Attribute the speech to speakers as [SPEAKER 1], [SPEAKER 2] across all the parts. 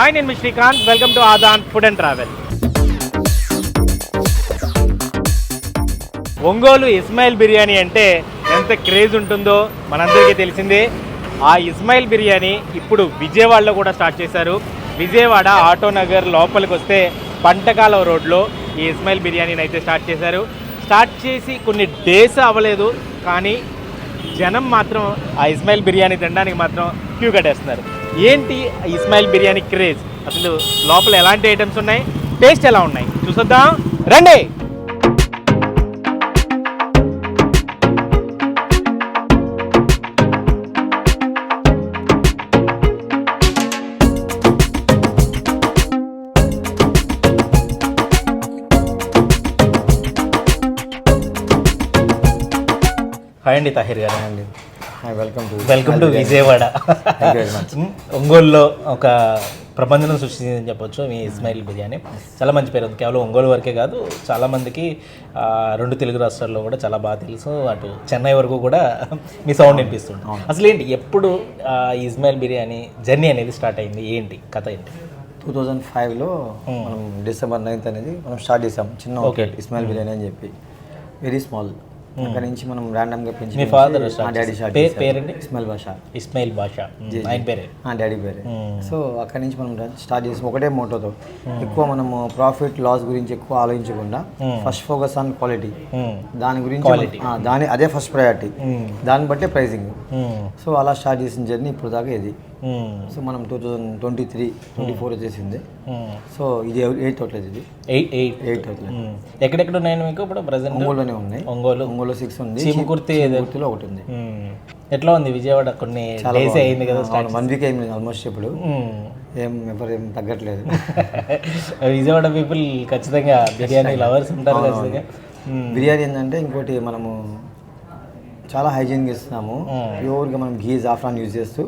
[SPEAKER 1] Hi, నేను మీ Srikanth. Welcome to Aadhan food and travel. Ongole Ismail biryani అంటే ఎంత క్రేజ్ ఉంటుందో మనందరికీ తెలిసిందే. ఆ ఇస్మాయిల్ బిర్యానీ ఇప్పుడు విజయవాడలో కూడా స్టార్ట్ చేశారు. విజయవాడ ఆటోనగర్ లోపలికి వస్తే పంటకాలం రోడ్లో ఈ ఇస్మాయిల్ బిర్యానీని అయితే స్టార్ట్ చేశారు. స్టార్ట్ చేసి కొన్ని డేస్ అవ్వలేదు, కానీ జనం మాత్రం ఆ ఇస్మాయిల్ బిర్యానీ తినడానికి మాత్రం క్యూ కట్టేస్తున్నారు. ఏంటి ఇస్మాయిల్ బిర్యానీ క్రేజ్, అసలు లోపల ఎలాంటి ఐటమ్స్ ఉన్నాయి, టేస్ట్ ఎలా ఉన్నాయి చూసొద్దాం రండి. హాయ్ అండి, తాహిర్ గారు.
[SPEAKER 2] అండి
[SPEAKER 1] వెల్కమ్ టు విజయవాడ. ఒంగోలులో ఒక ప్రపంచం సృష్టించిందని చెప్పొచ్చు మీ ఇస్మాయిల్ బిర్యానీ. చాలా మంచి పేరు ఉంది. కేవలం ఒంగోలు వరకే కాదు, చాలామందికి 2 తెలుగు రాష్ట్రాల్లో కూడా చాలా బాగా తెలుసు. అటు చెన్నై వరకు కూడా మీ సౌండ్ వినిపిస్తుంది. అసలు ఏంటి, ఎప్పుడు ఇస్మాయిల్ బిర్యానీ జర్నీ అనేది స్టార్ట్ అయింది, ఏంటి కథ ఏంటి?
[SPEAKER 2] 2005లో మనం December 9th అనేది మనం స్టార్ట్ చేసాం. చిన్న హోటల్ ఇస్మాయిల్ బిర్యానీ అని చెప్పి, వెరీ స్మాల్. అక్కడ నుంచి మనం ర్యాండమ్గా పెంచి
[SPEAKER 1] మీ ఫాదర్
[SPEAKER 2] డాడీ స్టార్ట్
[SPEAKER 1] పేరండి?
[SPEAKER 2] ఇస్మాయిల్ బాషా
[SPEAKER 1] ఆయన పేరే,
[SPEAKER 2] డాడీ పేరే. సో అక్కడ నుంచి మనం స్టార్ట్ చేసి ఒకటే మోటోతో ఎక్కువ మనము ప్రాఫిట్ లాస్ గురించి ఎక్కువ ఆలోచించకుండా ఫస్ట్ ఫోకస్ ఆన్ క్వాలిటీ. దాని గురించి అదే ఫస్ట్ ప్రయారిటీ, దాన్ని బట్టే ప్రైజింగ్. సో అలా స్టార్ట్ చేసిన జర్నీ ఇప్పుడు దాకా ఇది. సో మనం 2023-24 వచ్చేసింది. సో ఇది 8th అవుట్లెట్. ఇది 8th అవుట్లెట్.
[SPEAKER 1] ఎక్కడెక్కడ ఉన్నాయి మీకు ఇప్పుడు ప్రెసెంట్?
[SPEAKER 2] ఒంగోలులోనే ఉన్నాయి. ఒంగోలు 6 ఉంది,
[SPEAKER 1] చీమకుర్తిలో
[SPEAKER 2] 1 ఉంది.
[SPEAKER 1] ఎట్లా ఉంది విజయవాడ? కొన్ని డేస్ అయింది కదా,
[SPEAKER 2] 1 వీక్ అయింది ఆల్మోస్ట్. ఇప్పుడు ఏం తగ్గట్లేదు.
[SPEAKER 1] విజయవాడ పీపుల్ ఖచ్చితంగా బిర్యానీ లవర్స్ ఉంటారు ఖచ్చితంగా.
[SPEAKER 2] బిర్యానీ ఏంటంటే ఇంకోటి మనము చాలా హైజీన్గా ఇస్తున్నాము. ప్యూర్గా మనం ఘీ జాఫ్రాన్ యూజ్ చేస్తూ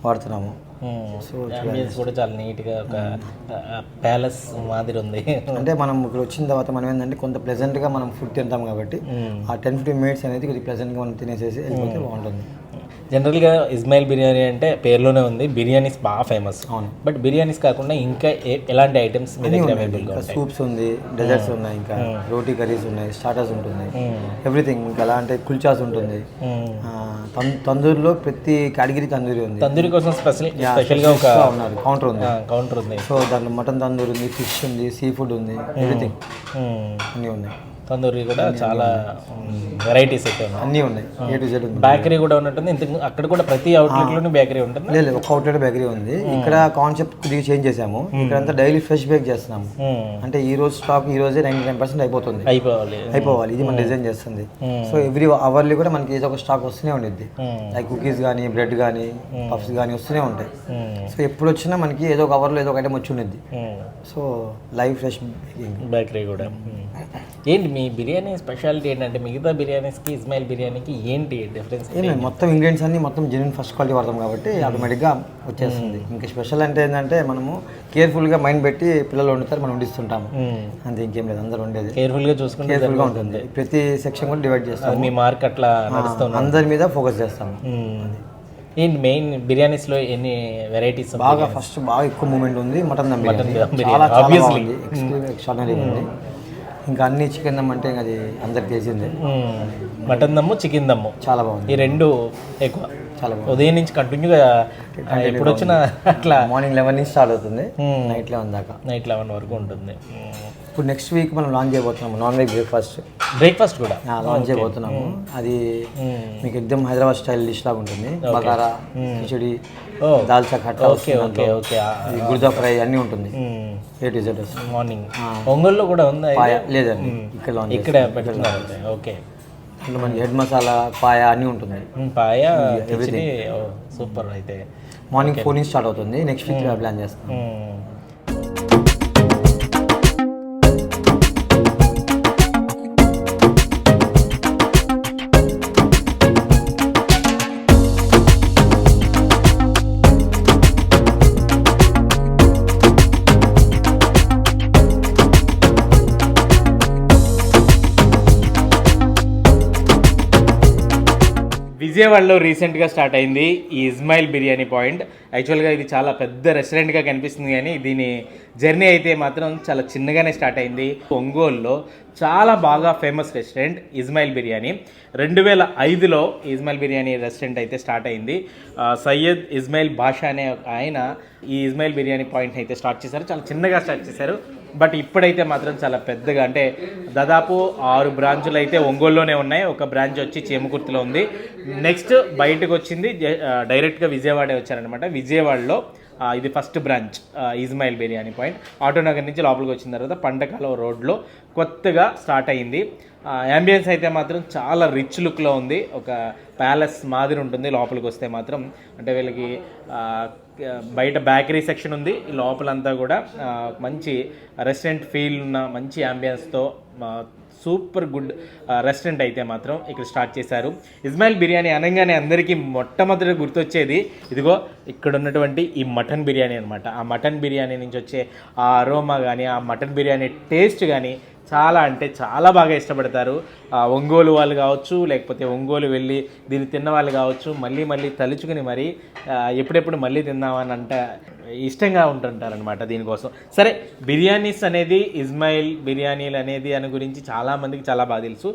[SPEAKER 2] వాడుతున్నాము.
[SPEAKER 1] సో కూడా చాలా నీట్గా ఒక ప్యాలెస్ మాదిరి ఉంది.
[SPEAKER 2] అంటే మనం ఇక్కడ వచ్చిన తర్వాత మనం ఏంటంటే కొంత ప్లెజెంట్గా మనం ఫుడ్ తింటాం కాబట్టి ఆ 10-15 minutes అనేది కొద్దిగా ప్లెజెంట్గా మనం తినేసేసి వెళ్ళిపోతే బాగుంటుంది.
[SPEAKER 1] జనరల్గా ఇస్మాయిల్ బిర్యానీ అంటే పేరులోనే ఉంది, బిర్యానీస్ బాగా ఫేమస్. అవును, బట్ బిర్యానీస్ కాకుండా ఇంకా ఎలాంటి ఐటమ్స్ మీ దగ్గర అవైలబుల్గా ఉంటాయి?
[SPEAKER 2] సూప్స్ ఉంది, డెజర్ట్స్ ఉన్నాయి, ఇంకా రోటీ కర్రీస్ ఉన్నాయి, స్టార్టర్స్ ఉంటుంది, ఎవ్రీథింగ్. ఇంకా ఎలా అంటే కుల్చాస్ ఉంటుంది. తందూరిలో ప్రతి కేటగిరీ తందూరి ఉంది.
[SPEAKER 1] తందూరి కోసం స్పెషల్గా ఒక కౌంటర్ ఉంది.
[SPEAKER 2] సో దాంట్లో మటన్ తందూరి ఉంది, ఫిష్ ఉంది, సీ ఫుడ్ ఉంది, ఎవ్రీథింగ్ అన్నీ ఉన్నాయి.
[SPEAKER 1] తందూరి కూడా చాలా వెరైటీస్ అయితే ఉన్నాయి,
[SPEAKER 2] అన్నీ ఉన్నాయి. A to Z ఉంది.
[SPEAKER 1] బేకరీ కూడా ఉన్నట్టుంది. అక్కడ కూడా ప్రతి అవుట్లెట్లోనే బేకరీ ఉంటుంది?
[SPEAKER 2] లేదు, ఒక అవుట్లెట్ బేకరీ ఉంది. ఇక్కడ కాన్సెప్ట్ కొద్దిగా చేంజ్ చేసాము. ఇక్కడంతా డైలీ ఫ్రెష్ బేక్ చేస్తున్నాము. అంటే ఈ రోజు స్టాక్ ఈ రోజే 99% అయిపోవాలి. ఇది మనం డిజైన్ చేస్తుంది. సో ఎవ్రీ అవర్లీ కూడా మనకి ఏదో ఒక స్టాక్ వస్తూనే ఉండిద్ది. లైక్ కుకీస్ కానీ, బ్రెడ్ కానీ, పఫ్స్ కానీ వస్తూనే ఉంటాయి. సో ఎప్పుడు వచ్చినా మనకి ఏదో ఒక అవర్లో ఏదో ఒక ఐటమ్ వచ్చి ఉండిద్ది. సో లైవ్ ఫ్రెష్
[SPEAKER 1] బేకరీ కూడా. ఏంటి మీ బిర్యానీ స్పెషాలిటీ ఏంటంటే మిగతా బిర్యానీస్కి ఇస్మాయిల్ బిర్యానీకి ఏంటి డిఫరెన్స్?
[SPEAKER 2] మొత్తం ఇంగ్రీడియంట్స్ అన్ని మొత్తం జెన్యూన్ ఫస్ట్ క్వాలిటీ వాడతాం కాబట్టి ఆటోమేటిక్గా వచ్చేస్తుంది. ఇంకా స్పెషల్ అంటే ఏంటంటే మనము కేర్ఫుల్గా మైండ్ పెట్టి పిల్లలు వండుతారు, మనం వండిస్తుంటాము అంతే, ఇంకేం లేదు. అందరూ వండేది
[SPEAKER 1] కేర్ఫుల్గా చూసుకుంటే
[SPEAKER 2] కేర్ఫుల్గా ఉంటుంది. ప్రతి సెక్షన్ కూడా డివైడ్ చేస్తాం.
[SPEAKER 1] మీ మార్క్ అట్లా నడుస్తాం,
[SPEAKER 2] అందరి మీద ఫోకస్ చేస్తాము.
[SPEAKER 1] ఏంటి మెయిన్ బిర్యానీస్లో ఎన్ని వెరైటీస్?
[SPEAKER 2] బాగా ఎక్కువ మూమెంట్ ఉంది మటన్ దమ్ బిర్యానీ. చాలా ఎక్స్ట్రాడినరీ ఉంది. ఇంకా అన్ని చికెన్ దమ్ అంటే అది అందరికి తెలిసిందే.
[SPEAKER 1] మటన్ దమ్ము, చికెన్ దమ్ము
[SPEAKER 2] చాలా బాగుంది.
[SPEAKER 1] ఈ రెండు ఎక్కువ
[SPEAKER 2] చాలా బాగుంది.
[SPEAKER 1] ఉదయం నుంచి కంటిన్యూగా ఎప్పుడు వచ్చినా అట్లా
[SPEAKER 2] మార్నింగ్ 11 నుంచి స్టార్ట్ అవుతుంది, నైట్ 11 దాకా.
[SPEAKER 1] నైట్ 11 వరకు ఉంటుంది.
[SPEAKER 2] ఇప్పుడు నెక్స్ట్ వీక్ మనం లాంచ్ చేయబోతున్నాము నాన్ వెజ్
[SPEAKER 1] బ్రేక్ఫాస్ట్ కూడా
[SPEAKER 2] లాంచ్ చేయబోతున్నాము. అది మీకు ఎగ్దమ్ హైదరాబాద్ స్టైల్ డిష్ లాగా ఉంటుంది. బగారా, కిచడి, దాల్చా ఖట్టా, గుర్దా ఫ్రై అన్నీ ఉంటుంది. A to Z
[SPEAKER 1] morning. ఒంగోలులో కూడా ఉందా?
[SPEAKER 2] లేదండి,
[SPEAKER 1] ఇక్కడ పెట్టుకున్నారు. ఓకే,
[SPEAKER 2] మనకి హెడ్ మసాలా, పాయ అన్నీ ఉంటుంది.
[SPEAKER 1] పాయ ఎవ్రీథింగ్ సూపర్. అయితే
[SPEAKER 2] మార్నింగ్ 4 నుంచి స్టార్ట్ అవుతుంది. నెక్స్ట్ వీక్ ప్లాన్ చేస్తాం.
[SPEAKER 1] విజయవాడలో రీసెంట్గా స్టార్ట్ అయింది ఈ ఇస్మాయిల్ బిర్యానీ పాయింట్. యాక్చువల్గా ఇది చాలా పెద్ద రెస్టారెంట్గా కనిపిస్తుంది, కానీ దీని జర్నీ అయితే మాత్రం చాలా చిన్నగానే స్టార్ట్ అయింది. ఒంగోలులో చాలా బాగా ఫేమస్ రెస్టారెంట్ ఇస్మాయిల్ బిర్యానీ. 2005లో ఇస్మాయిల్ బిర్యానీ రెస్టారెంట్ అయితే స్టార్ట్ అయింది. సయ్యద్ ఇస్మాయిల్ బాషా అనే ఆయన ఈ ఇస్మాయిల్ బిర్యానీ పాయింట్ని అయితే స్టార్ట్ చేశారు. చాలా చిన్నగా స్టార్ట్ చేశారు, బట్ ఇప్పుడైతే మాత్రం చాలా పెద్దగా, అంటే దాదాపు 6 బ్రాంచులు అయితే ఒంగోలులోనే ఉన్నాయి. ఒక బ్రాంచ్ వచ్చి చేమకుర్తిలో ఉంది. నెక్స్ట్ బయటకు వచ్చింది డైరెక్ట్గా విజయవాడ వచ్చారనమాట. విజయవాడలో ఇది first branch Ismail biryani point. Autonagar నుంచి లోపలికి వచ్చిన తర్వాత పంటకాలం రోడ్లో కొత్తగా స్టార్ట్ అయ్యింది. యాంబియన్స్ అయితే మాత్రం చాలా రిచ్ లుక్లో ఉంది. ఒక ప్యాలెస్ మాదిరి ఉంటుంది లోపలికి వస్తే మాత్రం. అంటే వీళ్ళకి బయట బేకరీ సెక్షన్ ఉంది, లోపలంతా కూడా మంచి రెస్టారెంట్ ఫీల్ ఉన్న మంచి యాంబియన్స్తో సూపర్ గుడ్ రెస్టారెంట్ అయితే మాత్రం ఇక్కడ స్టార్ట్ చేశారు. ఇస్మాయిల్ బిర్యానీ అనగానే అందరికీ మొట్టమొదటి గుర్తొచ్చేది ఇదిగో ఇక్కడ ఉన్నటువంటి ఈ మటన్ బిర్యానీ అనమాట. ఆ మటన్ బిర్యానీ నుంచి వచ్చే ఆ అరోమా కానీ, ఆ మటన్ బిర్యానీ టేస్ట్ కానీ చాలా అంటే చాలా బాగా ఇష్టపడతారు. ఒంగోలు వాళ్ళు కావచ్చు, లేకపోతే ఒంగోలు వెళ్ళి దీన్ని తిన్న వాళ్ళు కావచ్చు, మళ్ళీ మళ్ళీ తలుచుకుని మరి ఎప్పుడెప్పుడు మళ్ళీ తిందామని అంటే ఇష్టంగా ఉంటుంటారనమాట దీనికోసం. సరే, బిర్యానీస్ అనేది ఇస్మాయిల్ బిర్యానీలు అనేది అని గురించి చాలామందికి చాలా బాగా తెలుసు.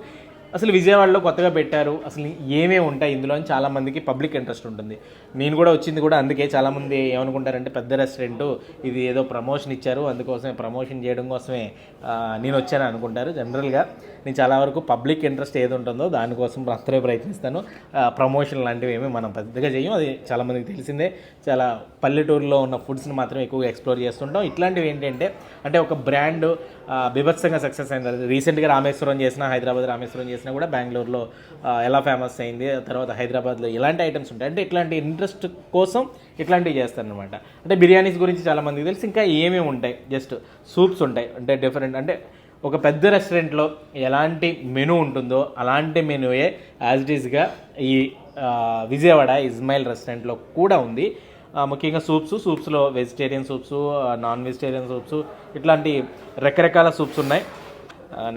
[SPEAKER 1] అసలు విజయవాడలో కొత్తగా పెట్టారు, అసలు ఏమేమి ఉంటాయి ఇందులో అని చాలామందికి పబ్లిక్ ఇంట్రెస్ట్ ఉంటుంది. నేను కూడా వచ్చింది కూడా అందుకే. చాలామంది ఏమనుకుంటారంటే పెద్ద రెస్టారెంట్ ఇది ఏదో ప్రమోషన్ ఇచ్చారు, అందుకోసమే ప్రమోషన్ చేయడం కోసమే నేను వచ్చాను అనుకుంటారు. జనరల్గా నేను చాలా వరకు పబ్లిక్ ఇంట్రెస్ట్ ఏది ఉంటుందో దానికోసం మాత్రమే ప్రయత్నిస్తాను. ప్రమోషన్ లాంటివి ఏమీ మనం పెద్దగా చేయం, అది చాలామందికి తెలిసిందే. చాలా పల్లెటూరులో ఉన్న ఫుడ్స్ని మాత్రం ఎక్కువగా ఎక్స్ప్లోర్ చేస్తుంటాం. ఇట్లాంటివి ఏంటంటే అంటే ఒక బ్రాండ్ బీభత్సంగా సక్సెస్ అయింది. రీసెంట్గా రామేశ్వరం చేసిన, హైదరాబాద్ రామేశ్వరం చేసినా కూడా బెంగళూరులో ఎలా ఫేమస్ అయింది, తర్వాత హైదరాబాద్లో ఇలాంటి ఐటమ్స్ ఉంటాయి. అంటే ఇట్లాంటి ఇంట్రెస్ట్ కోసం ఇట్లాంటివి చేస్తారనమాట. అంటే బిర్యానీస్ గురించి చాలామందికి తెలుసు. ఇంకా ఏమేమి ఉంటాయి, జస్ట్ సూప్స్ ఉంటాయి. అంటే డిఫరెంట్, అంటే ఒక పెద్ద రెస్టారెంట్లో ఎలాంటి మెనూ ఉంటుందో అలాంటి మెనూయే యాజ్ ఇట్ ఈస్గా ఈ విజయవాడ ఇస్మాయిల్ రెస్టారెంట్లో కూడా ఉంది. ముఖ్యంగా సూప్స్లో vegetarian soups, non vegetarian soups, ఇట్లాంటి రకరకాల సూప్స్ ఉన్నాయి.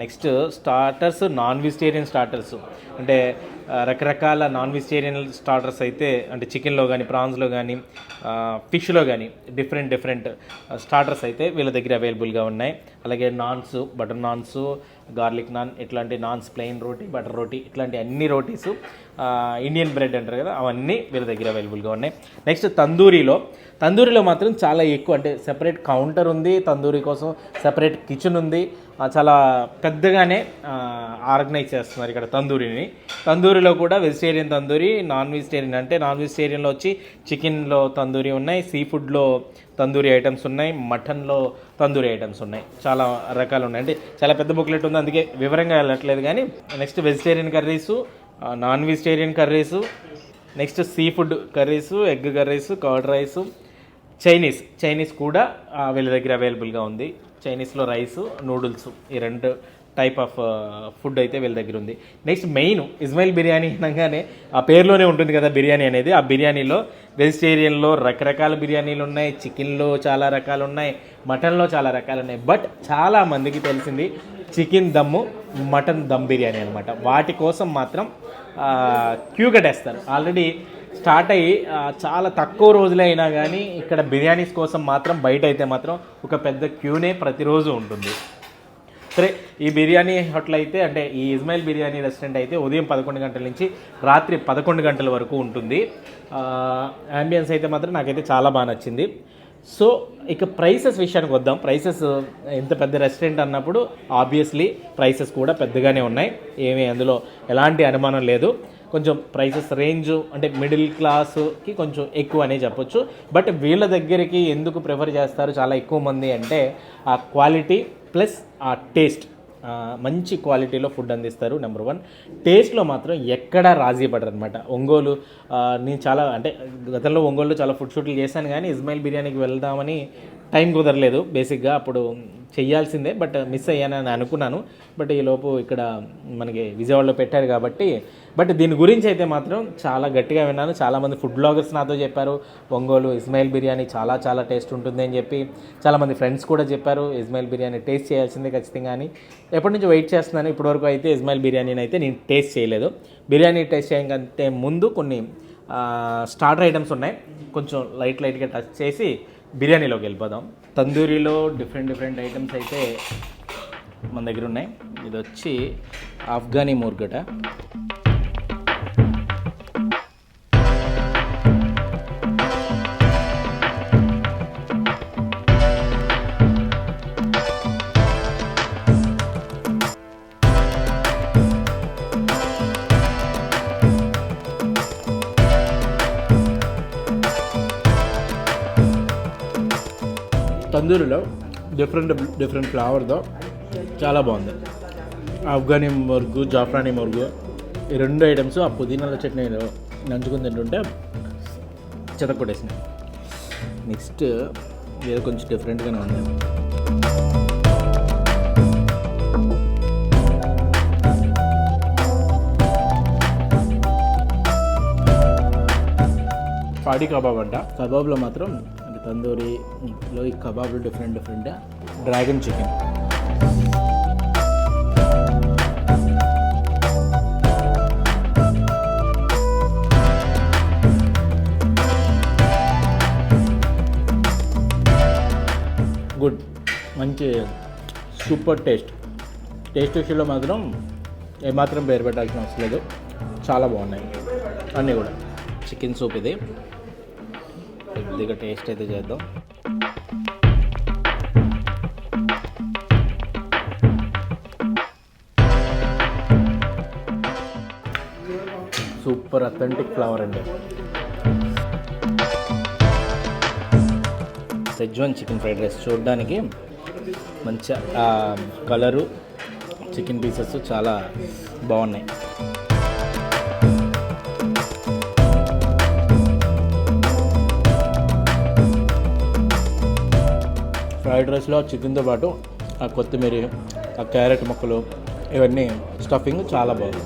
[SPEAKER 1] Next starters, non vegetarian starters, అంటే రకరకాల నాన్ వెజిటేరియన్ స్టార్టర్స్ అయితే అంటే చికెన్లో కానీ, ప్రాన్స్లో కానీ, ఫిష్లో కానీ డిఫరెంట్ స్టార్టర్స్ అయితే వీళ్ళ దగ్గర అవైలబుల్గా ఉన్నాయి. అలాగే naans, butter naans, garlic non, ఇట్లాంటి నాన్స్, ప్లెయిన్ రోటీ, బటర్ రోటీ, ఇట్లాంటి అన్ని రోటీసు, ఇండియన్ బ్రెడ్ అంటారు కదా, అవన్నీ వీళ్ళ దగ్గర అవైలబుల్గా ఉన్నాయి. నెక్స్ట్ తందూరిలో మాత్రం చాలా ఎక్కువ, అంటే సెపరేట్ కౌంటర్ ఉంది, తందూరి కోసం సెపరేట్ కిచెన్ ఉంది. చాలా పెద్దగానే ఆర్గనైజ్ చేస్తున్నారు ఇక్కడ తందూరిలో కూడా వెజిటేరియన్ తందూరి, నాన్ వెజిటేరియన్, అంటే నాన్ వెజిటేరియన్లో వచ్చి చికెన్లో తందూరి ఉన్నాయి, సీ ఫుడ్లో తందూరి ఐటమ్స్ ఉన్నాయి, మటన్లో తందూరి ఐటమ్స్ ఉన్నాయి, చాలా రకాలు ఉన్నాయి. అంటే చాలా పెద్ద బుక్లెట్ ఉంది, అందుకే వివరంగా వెళ్ళట్లేదు. కానీ next vegetarian curries, non vegetarian curries, next sea food curries, egg curries, curd rice, Chinese కూడా వీళ్ళ దగ్గర అవైలబుల్గా ఉంది. చైనీస్లో రైసు, నూడిల్స్, ఈ 2 టైప్ ఆఫ్ ఫుడ్ అయితే వీళ్ళ దగ్గర ఉంది. నెక్స్ట్ మెయిన్ ఇస్మాయిల్ బిర్యానీ అనగానే ఆ పేరులోనే ఉంటుంది కదా బిర్యానీ అనేది. ఆ బిర్యానీలో వెజిటేరియన్లో రకరకాల బిర్యానీలు ఉన్నాయి, చికెన్లో చాలా రకాలు ఉన్నాయి, మటన్లో చాలా రకాలు ఉన్నాయి. బట్ చాలామందికి తెలిసింది చికెన్ దమ్ము, మటన్ దమ్ బిర్యానీ అనమాట. వాటి కోసం మాత్రం క్యూ కట్టేస్తారు. ఆల్రెడీ స్టార్ట్ అయ్యి చాలా తక్కువ రోజులే అయినా కానీ ఇక్కడ బిర్యానీస్ కోసం మాత్రం బయట అయితే మాత్రం ఒక పెద్ద క్యూనే ప్రతిరోజు ఉంటుంది. సరే, ఈ బిర్యానీ హోటల్ అయితే, అంటే ఈ ఇస్మాయిల్ బిర్యానీ రెస్టారెంట్ అయితే ఉదయం 11 గంటల నుంచి రాత్రి 11 గంటల వరకు ఉంటుంది. యాంబియన్స్ అయితే మాత్రం నాకైతే చాలా బాగా నచ్చింది. సో ఇక ప్రైసెస్ విషయానికి వద్దాం. ప్రైసెస్ ఎంత పెద్ద రెస్టారెంట్ అన్నప్పుడు ఆబ్వియస్లీ ప్రైసెస్ కూడా పెద్దగానే ఉన్నాయి, ఏమీ అందులో ఎలాంటి అనుమానం లేదు. కొంచెం ప్రైసెస్ రేంజ్ అంటే మిడిల్ క్లాస్కి కొంచెం ఎక్కువ అనే చెప్పొచ్చు. బట్ వీళ్ళ దగ్గరికి ఎందుకు ప్రిఫర్ చేస్తారు చాలా ఎక్కువ మంది అంటే ఆ క్వాలిటీ ప్లస్ ఆ టేస్ట్. మంచి క్వాలిటీలో ఫుడ్ అందిస్తారు. నెంబర్ 1 టేస్ట్లో మాత్రం ఎక్కడా రాజీ పడరు అనమాట. ఒంగోలు నేను చాలా, అంటే గతంలో ఒంగోలులో చాలా ఫుడ్ షూట్లు చేశాను, కానీ ఇస్మాయిల్ బిర్యానీకి వెళ్దామని టైం కుదరలేదు. బేసిక్గా అప్పుడు చెయ్యాల్సిందే, బట్ మిస్ అయ్యానని అనుకున్నాను. బట్ ఈలోపు ఇక్కడ మనకి విజయవాడలో పెట్టారు కాబట్టి. బట్ దీని గురించి అయితే మాత్రం చాలా గట్టిగా విన్నాను. చాలామంది ఫుడ్ బ్లాగర్స్ నాతో చెప్పారు ఒంగోలు ఇస్మాయిల్ బిర్యానీ చాలా టేస్ట్ ఉంటుంది అని చెప్పి. చాలామంది ఫ్రెండ్స్ కూడా చెప్పారు ఇస్మాయిల్ బిర్యానీ టేస్ట్ చేయాల్సిందే ఖచ్చితంగా అని. ఎప్పటి నుంచి వెయిట్ చేస్తున్నాను. ఇప్పటివరకు అయితే ఇస్మాయిల్ బిర్యానీని అయితే నేను టేస్ట్ చేయలేదు. బిర్యానీ టేస్ట్ చేయకంటే ముందు కొన్ని స్టార్టర్ ఐటమ్స్ ఉన్నాయి. కొంచెం లైట్గా టచ్ చేసి బిర్యానీలోకి వెళ్ళిపోదాం. తందూరిలో డిఫరెంట్ ఐటమ్స్ అయితే మన దగ్గర ఉన్నాయి. ఇది వచ్చి ఆఫ్ఘనీ ముర్గట. తందూరిలో డిఫరెంట్ ఫ్లేవర్తో చాలా బాగుంది. ఆఫ్ఘనీ మురుగు, జాఫ్రానీ మురుగు, ఈ 2 ఐటమ్స్ ఆ పుదీనాల చట్నీలో నంచుకుని తింటుంటే చెతకొట్టేసినాయి. నెక్స్ట్ ఏదో కొంచెం డిఫరెంట్గానే ఉంది. పాడి కబాబ్ అంట. కబాబ్లో మాత్రం తందూరిలో ఈ కబాబ్లు డిఫరెంట్ డ్రాగన్ చికెన్. గుడ్, మంచి సూపర్ టేస్ట్ విషయంలో మాత్రం ఏమాత్రం పేరు పెట్టాల్సిన అవసరం లేదు. చాలా బాగున్నాయి అన్నీ కూడా. చికెన్ సూప్ ఇది కొద్దిగా టేస్ట్ అయితే చేద్దాం. సూపర్ అథెంటిక్ ఫ్లేవర్ అండి. సెజ్వాన్ చికెన్ ఫ్రైడ్ రైస్ చూడడానికి మంచి కలరు, చికెన్ పీసెస్ చాలా బాగున్నాయి. ఫ్రైడ్ రైస్లో చికెన్తో పాటు ఆ కొత్తిమీర, ఆ క్యారెట్ ముక్కలు, ఇవన్నీ స్టఫింగ్ చాలా బాగుంది.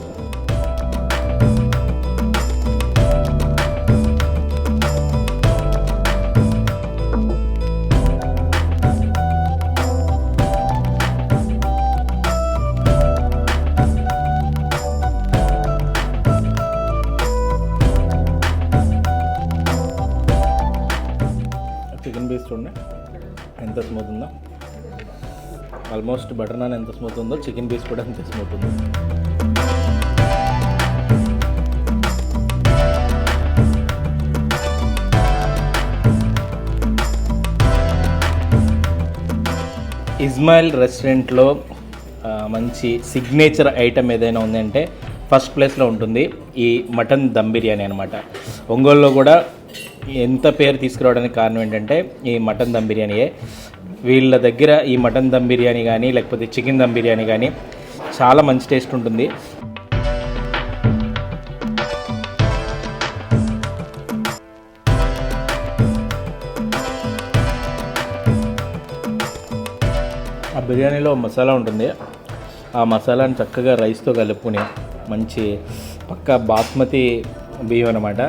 [SPEAKER 1] చికెన్ పీస్ చూడండి ఎంత స్మూత్ ఉందో. ఆల్మోస్ట్ బటర్ నాన్ ఎంత స్మూత్ ఉందో చికెన్ పీస్ కూడా అంత స్మూత్ ఉంది. ఇస్మాయిల్ రెస్టారెంట్లో మంచి సిగ్నేచర్ ఐటమ్ ఏదైనా ఉందంటే ఫస్ట్ ప్లేస్లో ఉంటుంది ఈ మటన్ దమ్ బిర్యానీ అనమాట. ఒంగోలులో కూడా ఎంత పేరు తీసుకురావడానికి కారణం ఏంటంటే ఈ మటన్ దమ్ బిర్యానీయే. వీళ్ళ దగ్గర ఈ మటన్ దమ్ బిర్యానీ కానీ లేకపోతే చికెన్ దమ్ బిర్యానీ కానీ చాలా మంచి టేస్ట్ ఉంటుంది. ఆ బిర్యానీలో మసాలా ఉంటుంది. ఆ మసాలాని చక్కగా రైస్తో కలుపుకుని మంచి పక్కా బాస్మతి బియ్యం అనమాట.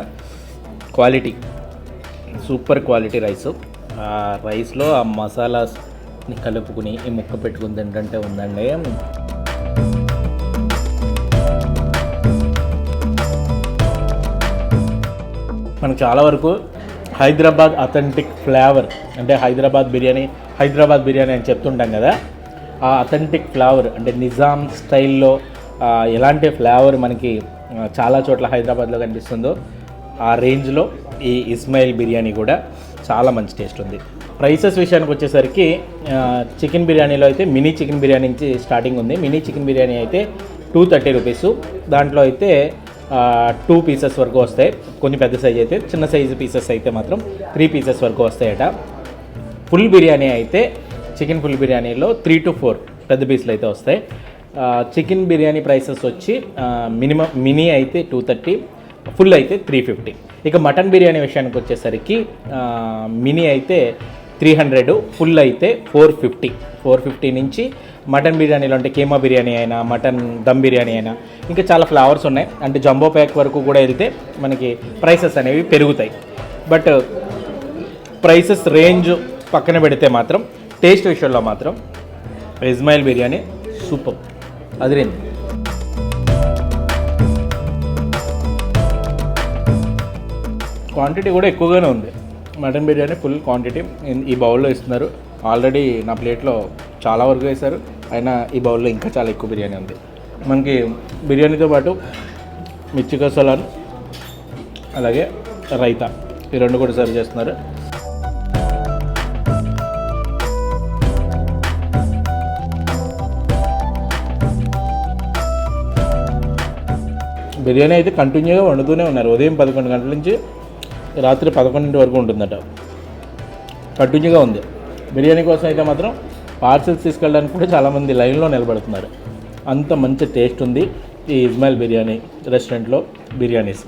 [SPEAKER 1] Quality, super quality rice. ఆ రైస్లో ఆ మసాలాని కలుపుకుని ఈ ముక్క పెట్టుకుని తింటుంటే ఉందండి. మనకు చాలా వరకు హైదరాబాద్ అథెంటిక్ ఫ్లేవర్ అంటే హైదరాబాద్ బిర్యానీ అని చెప్తుంటాం కదా. ఆ అథెంటిక్ ఫ్లేవర్ అంటే నిజాం స్టైల్లో ఎలాంటి ఫ్లేవర్ మనకి చాలా చోట్ల హైదరాబాద్లో కనిపిస్తుందో ఆ రేంజ్లో ఈ ఇస్మాయిల్ బిర్యానీ కూడా చాలా మంచి టేస్ట్ ఉంది. ప్రైసెస్ విషయానికి వచ్చేసరికి చికెన్ బిర్యానీలో అయితే మినీ చికెన్ బిర్యానీ నుంచి స్టార్టింగ్ ఉంది. మినీ చికెన్ బిర్యానీ అయితే 230 రూపీస్. దాంట్లో అయితే 2 పీసెస్ వరకు వస్తాయి. కొన్ని పెద్ద సైజ్ అయితే, చిన్న సైజు పీసెస్ అయితే మాత్రం 3 పీసెస్ వరకు వస్తాయట. ఫుల్ బిర్యానీ అయితే చికెన్ ఫుల్ బిర్యానీలో 3 to 4 పెద్ద పీసులు అయితే వస్తాయి. చికెన్ బిర్యానీ ప్రైసెస్ వచ్చి మినీ అయితే 230, ఫుల్ అయితే 350. ఇక మటన్ బిర్యానీ విషయానికి వచ్చేసరికి మినీ అయితే 300, ఫుల్ అయితే 450 నుంచి మటన్ బిర్యానీలో అంటే కీమా బిర్యానీ అయినా మటన్ దమ్ బిర్యానీ అయినా ఇంకా చాలా ఫ్లేవర్స్ ఉన్నాయి. అంటే జంబో ప్యాక్ వరకు కూడా వెళ్తే మనకి ప్రైసెస్ అనేవి పెరుగుతాయి. బట్ ప్రైసెస్ రేంజ్ పక్కన పెడితే మాత్రం టేస్ట్ విషయంలో మాత్రం ఇస్మాయిల్ బిర్యానీ సూపర్, అదిరింది.
[SPEAKER 3] క్వాంటిటీ కూడా ఎక్కువగానే ఉంది. మటన్ బిర్యానీ ఫుల్ క్వాంటిటీ ఈ బౌల్లో ఇస్తున్నారు. ఆల్రెడీ నా ప్లేట్లో చాలా వరకు వేశారు, అయినా ఈ బౌల్లో ఇంకా చాలా ఎక్కువ బిర్యానీ ఉంది. మనకి బిర్యానీతో పాటు మిర్చి కసాలాన్ అలాగే రైతా ఈ రెండు కూడా సర్వ్ చేస్తున్నారు. బిర్యానీ అయితే కంటిన్యూగా వండుతూనే ఉన్నారు. ఉదయం 11 గంటల నుంచి రాత్రి 11 వరకు ఉంటుందట. కంటిన్యూగా ఉంది. బిర్యానీ కోసం అయితే మాత్రం పార్సల్స్ తీసుకెళ్ళడానికి కూడా చాలామంది లైన్లో నిలబడుతున్నారు. అంత మంచి టేస్ట్ ఉంది ఈ ఇస్మాయిల్ బిర్యానీ రెస్టారెంట్లో బిర్యానీస్.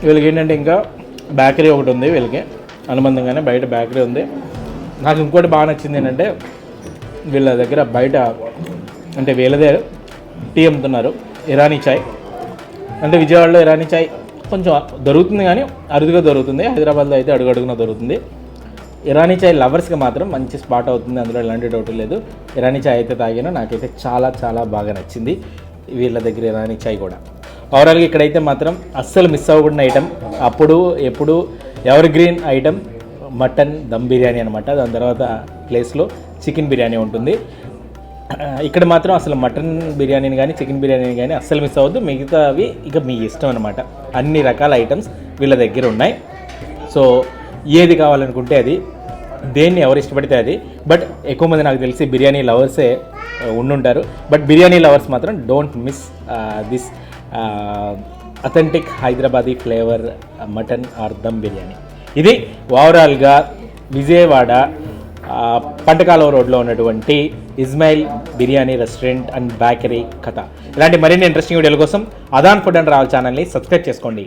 [SPEAKER 3] వీళ్ళకి ఏంటంటే ఇంకా బేకరీ ఒకటి ఉంది, వీళ్ళకి అనుబంధంగానే బయట బేకరీ ఉంది. నాకు ఇంకోటి బాగా నచ్చింది ఏంటంటే వీళ్ళ దగ్గర బయట అంటే వీళ్ళదే టీ అమ్ముతున్నారు, ఇరానీ చాయ్. అంటే విజయవాడలో ఇరానీ చాయ్ కొంచెం దొరుకుతుంది కానీ అరుదుగా దొరుకుతుంది. హైదరాబాద్లో అయితే అడుగడుగున దొరుకుతుంది. ఇరానీ చాయ్ లవర్స్కి మాత్రం మంచి స్పాట్ అవుతుంది, అందులో ఎలాంటి డౌట్ లేదు. ఇరానీ చాయ్ అయితే తాగాను, నాకైతే చాలా చాలా బాగా నచ్చింది వీళ్ళ దగ్గర ఇరానీ చాయ్ కూడా. ఓవరాల్గా ఇక్కడైతే మాత్రం అస్సలు మిస్ అవ్వకూడని ఐటమ్, అప్పుడు ఎప్పుడు evergreen item mutton dum biryani అనమాట. దాని తర్వాత ప్లేస్లో చికెన్ బిర్యానీ ఉంటుంది. ఇక్కడ మాత్రం అసలు మటన్ బిర్యానీని కానీ చికెన్ బిర్యానీని కానీ అస్సలు మిస్ అవ్వద్దు. మిగతావి ఇక మీ ఇష్టం అనమాట. అన్ని రకాల ఐటమ్స్ వీళ్ళ దగ్గర ఉన్నాయి. సో ఏది కావాలనుకుంటే అది, దేన్ని ఎవరు ఇష్టపడితే అది. బట్ ఎక్కువ మంది నాకు తెలిసి బిర్యానీ లవర్సే ఉండుంటారు. బట్ బిర్యానీ లవర్స్ మాత్రం don't miss this authentic Hyderabadi flavour mutton or dum biryani. ఇది ఓవరాల్గా విజయవాడ పంటకాలువ రోడ్లో ఉన్నటువంటి Ismail biryani restaurant and bakery కథ. ఇలాంటి మరిన్ని ఇంట్రెస్టింగ్ వీడియోల కోసం అదాన్ ఫుడ్ అండ్ ట్రావెల్ ఛానల్ని సబ్స్క్రైబ్ చేసుకోండి.